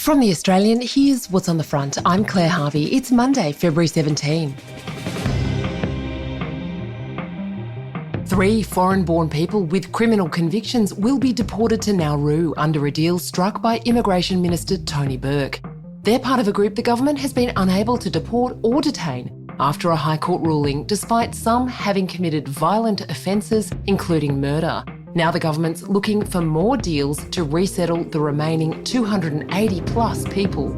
From The Australian, here's what's on the front. I'm Claire Harvey. It's Monday, February 17. 3 foreign-born people with criminal convictions will be deported to Nauru under a deal struck by Immigration Minister Tony Burke. They're part of a group the government has been unable to deport or detain after a High Court ruling, despite some having committed violent offences, including murder. Now the government's looking for more deals to resettle the remaining 280 plus people.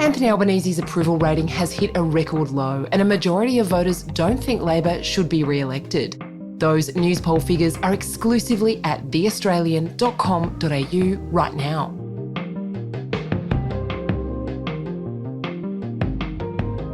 Anthony Albanese's approval rating has hit a record low, and a majority of voters don't think Labor should be re-elected. Those news poll figures are exclusively at theaustralian.com.au right now.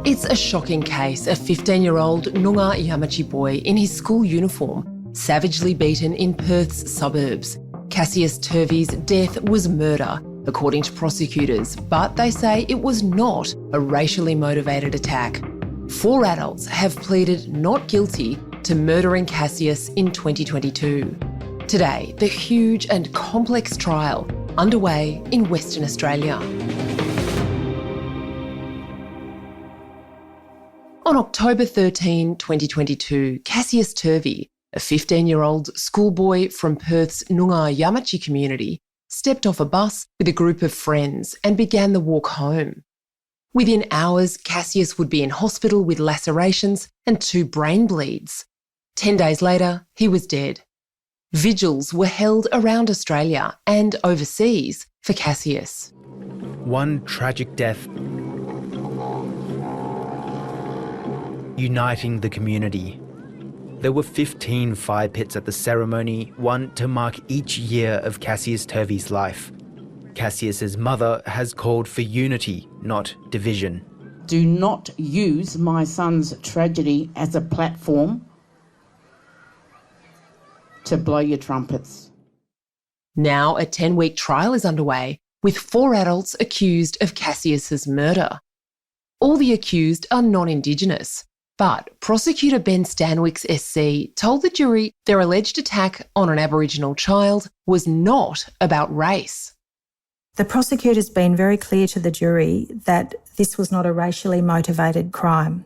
It's a shocking case. A 15-year-old Noongar Yamatji boy in his school uniform, savagely beaten in Perth's suburbs. Cassius Turvey's death was murder, according to prosecutors, but they say it was not a racially motivated attack. 4 adults have pleaded not guilty to murdering Cassius in 2022. Today, the huge and complex trial underway in Western Australia. On October 13, 2022, Cassius Turvey, a 15-year-old schoolboy from Perth's Noongar Yamatji community, stepped off a bus with a group of friends and began the walk home. Within hours, Cassius would be in hospital with lacerations and 2 brain bleeds. 10 days later, he was dead. Vigils were held around Australia and overseas for Cassius. One tragic death uniting the community. There were 15 fire pits at the ceremony, one to mark each year of Cassius Turvey's life. Cassius's mother has called for unity, not division. Do not use my son's tragedy as a platform to blow your trumpets. Now a 10-week trial is underway, with 4 adults accused of Cassius's murder. All the accused are non-Indigenous, but prosecutor Ben Stanwyck's SC told the jury their alleged attack on an Aboriginal child was not about race. The prosecutor's been very clear to the jury that this was not a racially motivated crime.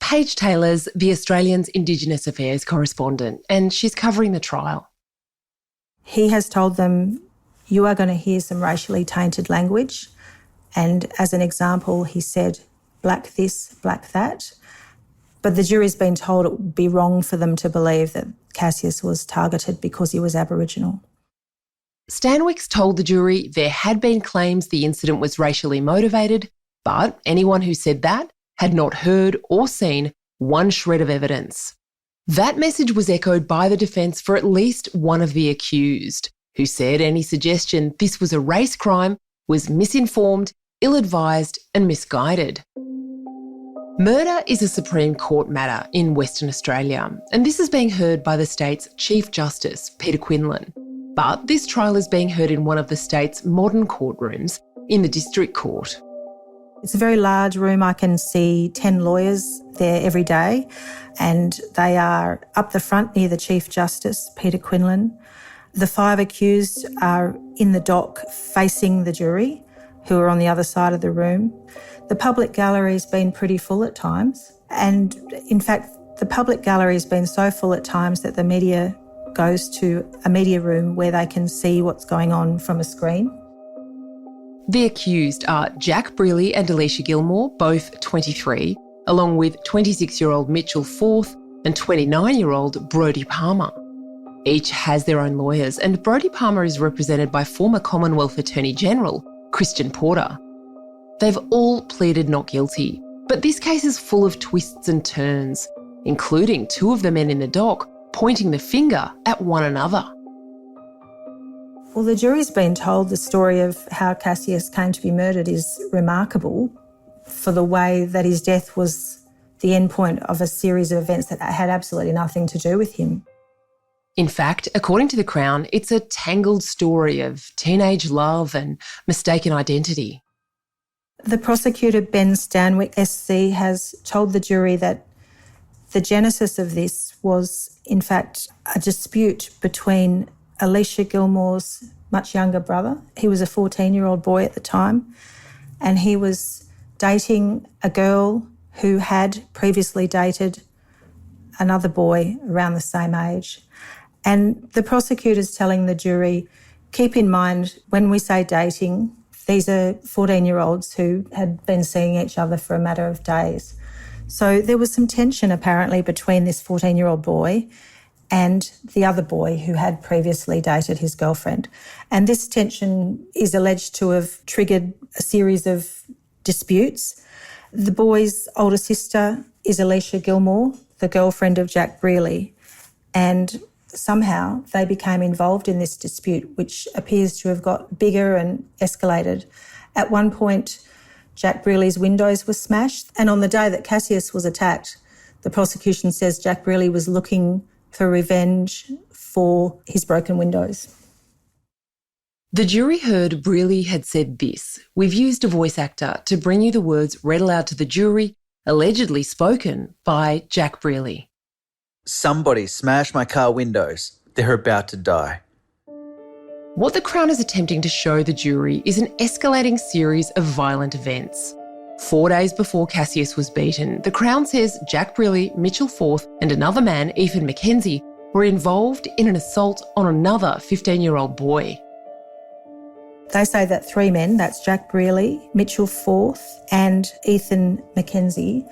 Paige Taylor's The Australian's Indigenous Affairs correspondent, and she's covering the trial. He has told them, you are going to hear some racially tainted language. And as an example, he said, black this, black that. But the jury's been told it would be wrong for them to believe that Cassius was targeted because he was Aboriginal. Stanwyck's told the jury there had been claims the incident was racially motivated, but anyone who said that had not heard or seen one shred of evidence. That message was echoed by the defence for at least one of the accused, who said any suggestion this was a race crime was misinformed, ill-advised and misguided. Murder is a Supreme Court matter in Western Australia, and this is being heard by the state's Chief Justice, Peter Quinlan. But this trial is being heard in one of the state's modern courtrooms in the District Court. It's a very large room. I can see 10 lawyers there every day, and they are up the front near the Chief Justice, Peter Quinlan. The 5 accused are in the dock facing the jury, who are on the other side of the room. The public gallery's been pretty full at times, and in fact, the public gallery's been so full at times that the media goes to a media room where they can see what's going on from a screen. The accused are Jack Brearley and Alicia Gilmore, both 23, along with 26-year-old Mitchell Forth and 29-year-old Brodie Palmer. Each has their own lawyers, and Brodie Palmer is represented by former Commonwealth Attorney-General Christian Porter. They've all pleaded not guilty, but this case is full of twists and turns, including 2 of the men in the dock pointing the finger at one another. Well, the jury's been told the story of how Cassius came to be murdered is remarkable for the way that his death was the endpoint of a series of events that had absolutely nothing to do with him. In fact, according to the Crown, it's a tangled story of teenage love and mistaken identity. The prosecutor, Ben Stanwyck, SC, has told the jury that the genesis of this was, in fact, a dispute between Alicia Gilmore's much younger brother. He was a 14-year-old boy at the time, and he was dating a girl who had previously dated another boy around the same age. And the prosecutor's telling the jury, keep in mind, when we say dating, these are 14-year-olds who had been seeing each other for a matter of days. So there was some tension apparently between this 14-year-old boy and the other boy who had previously dated his girlfriend. And this tension is alleged to have triggered a series of disputes. The boy's older sister is Alicia Gilmore, the girlfriend of Jack Brearley, and somehow they became involved in this dispute, which appears to have got bigger and escalated. At one point, Jack Brearley's windows were smashed, and on the day that Cassius was attacked, the prosecution says Jack Brearley was looking for revenge for his broken windows. The jury heard Brearley had said this: "We've used a voice actor to bring you the words read aloud to the jury, allegedly spoken by Jack Brearley. Somebody smashed my car windows. They're about to die." What the Crown is attempting to show the jury is an escalating series of violent events. 4 days before Cassius was beaten, the Crown says Jack Brearley, Mitchell Forth and another man, Ethan McKenzie, were involved in an assault on another 15-year-old boy. They say that three men, that's Jack Brearley, Mitchell Forth and Ethan McKenzie,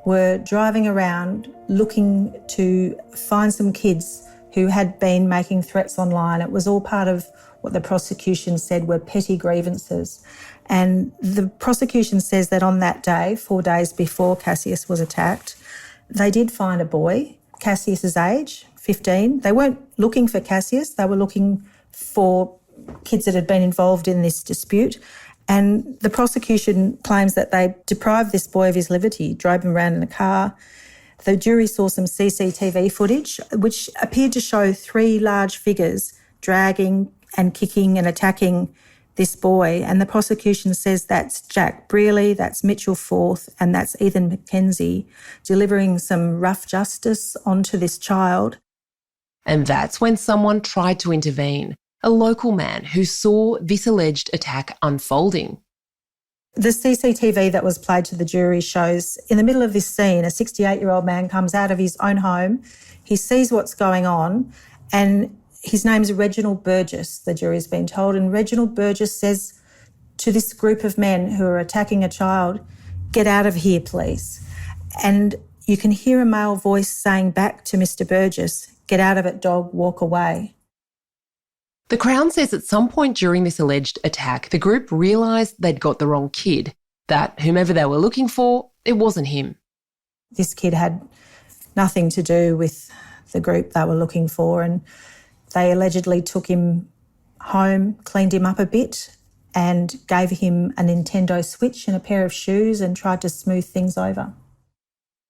were driving around looking to find some kids who had been making threats online. It was all part of what the prosecution said were petty grievances. And the prosecution says that on that day, 4 days before Cassius was attacked, they did find a boy, Cassius's age, 15. They weren't looking for Cassius, they were looking for kids that had been involved in this dispute. And the prosecution claims that they deprived this boy of his liberty, drove him around in a car. The jury saw some CCTV footage, which appeared to show three large figures dragging and kicking and attacking this boy. And the prosecution says that's Jack Brearley, that's Mitchell Forth, and that's Ethan McKenzie, delivering some rough justice onto this child. And that's when someone tried to intervene, a local man who saw this alleged attack unfolding. The CCTV that was played to the jury shows in the middle of this scene, a 68-year-old man comes out of his own home. He sees what's going on, and his name's Reginald Burgess, the jury's been told. And Reginald Burgess says to this group of men who are attacking a child, "Get out of here, please." And you can hear a male voice saying back to Mr. Burgess, "Get out of it, dog, walk away." The Crown says at some point during this alleged attack, the group realised they'd got the wrong kid, that whomever they were looking for, it wasn't him. This kid had nothing to do with the group they were looking for, and they allegedly took him home, cleaned him up a bit and gave him a Nintendo Switch and a pair of shoes and tried to smooth things over.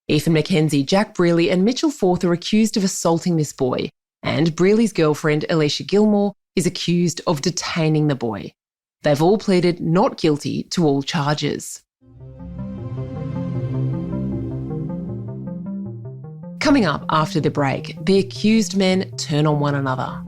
Ethan McKenzie, Jack Brearley and Mitchell Forth are accused of assaulting this boy, and Brearley's girlfriend, Alicia Gilmore, is accused of detaining the boy. They've all pleaded not guilty to all charges. Coming up after the break, the accused men turn on one another.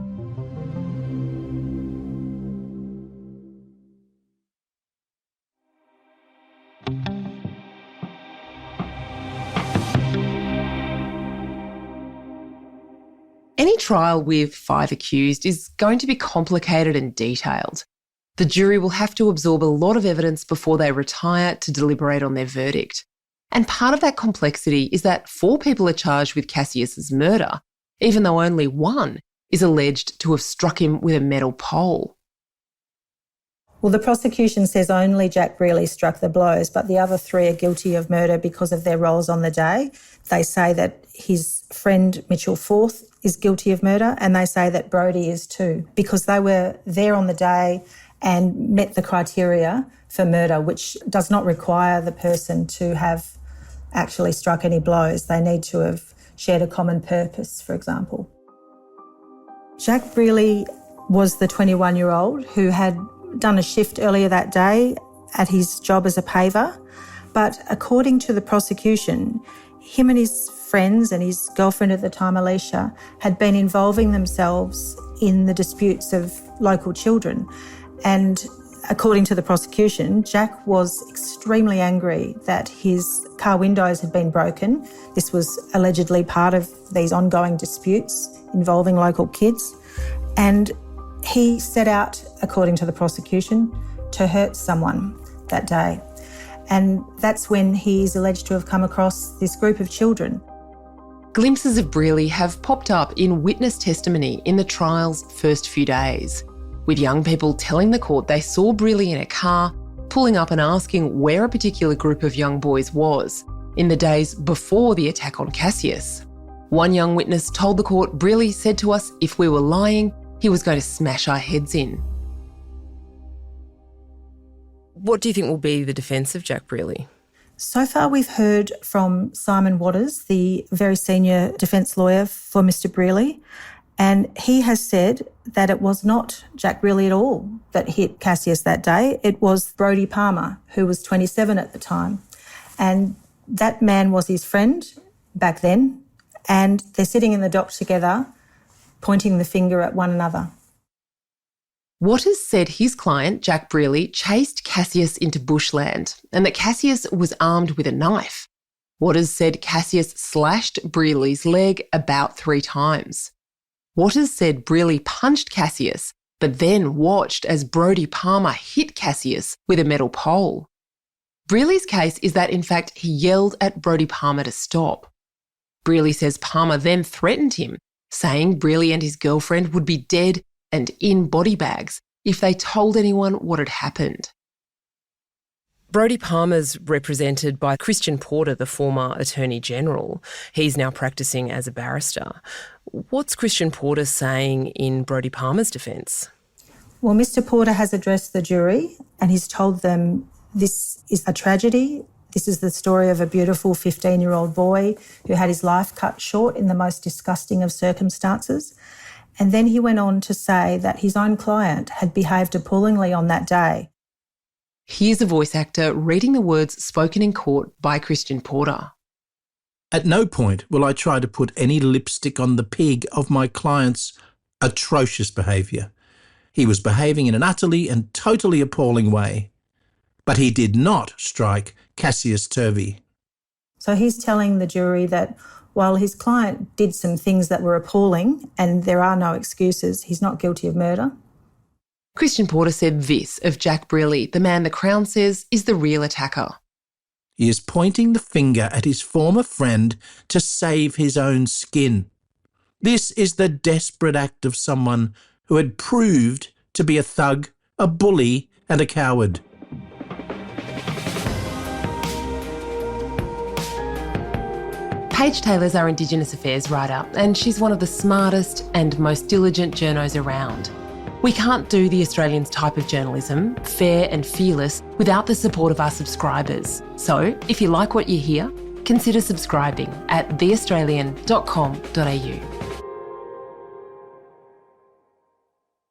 Any trial with 5 accused is going to be complicated and detailed. The jury will have to absorb a lot of evidence before they retire to deliberate on their verdict. And part of that complexity is that 4 people are charged with Cassius's murder, even though only one is alleged to have struck him with a metal pole. Well, the prosecution says only Jack Brearley struck the blows, but the other 3 are guilty of murder because of their roles on the day. They say that his friend Mitchell Forth is guilty of murder, and they say that Brodie is too, because they were there on the day and met the criteria for murder, which does not require the person to have actually struck any blows. They need to have shared a common purpose, for example. Jack Brearley was the 21-year-old who had done a shift earlier that day at his job as a paver, but according to the prosecution, him and his friends and his girlfriend at the time, Alicia, had been involving themselves in the disputes of local children. And according to the prosecution, Jack was extremely angry that his car windows had been broken. This was allegedly part of these ongoing disputes involving local kids. And he set out, according to the prosecution, to hurt someone that day. And that's when he's alleged to have come across this group of children. Glimpses of Brearley have popped up in witness testimony in the trial's first few days, with young people telling the court they saw Brearley in a car, pulling up and asking where a particular group of young boys was in the days before the attack on Cassius. One young witness told the court Brearley said to us if we were lying, he was going to smash our heads in. What do you think will be the defence of Jack Brearley? So far we've heard from Simon Waters, the very senior defence lawyer for Mr Brearley, and he has said that it was not Jack Brearley at all that hit Cassius that day. It was Brodie Palmer, who was 27 at the time. And that man was his friend back then, and they're sitting in the dock together, pointing the finger at one another. Waters said his client, Jack Brearley, chased Cassius into bushland and that Cassius was armed with a knife. Waters said Cassius slashed Brearley's leg about 3 times. Waters said Brearley punched Cassius, but then watched as Brodie Palmer hit Cassius with a metal pole. Brearley's case is that, in fact, he yelled at Brodie Palmer to stop. Brearley says Palmer then threatened him, saying Brearley and his girlfriend would be dead and in body bags if they told anyone what had happened. Brodie Palmer's represented by Christian Porter, the former Attorney General. He's now practising as a barrister. What's Christian Porter saying in Brodie Palmer's defence? Well, Mr Porter has addressed the jury and he's told them this is a tragedy. This is the story of a beautiful 15-year-old boy who had his life cut short in the most disgusting of circumstances. And then he went on to say that his own client had behaved appallingly on that day. Here's a voice actor reading the words spoken in court by Christian Porter. At no point will I try to put any lipstick on the pig of my client's atrocious behaviour. He was behaving in an utterly and totally appalling way. But he did not strike Cassius Turvey. So he's telling the jury that while his client did some things that were appalling and there are no excuses, he's not guilty of murder. Christian Porter said this of Jack Brearley, the man the Crown says is the real attacker. He is pointing the finger at his former friend to save his own skin. This is the desperate act of someone who had proved to be a thug, a bully and a coward. Paige Taylor's our Indigenous Affairs writer, and she's one of the smartest and most diligent journos around. We can't do the Australians' type of journalism, fair and fearless, without the support of our subscribers. So, if you like what you hear, consider subscribing at theaustralian.com.au.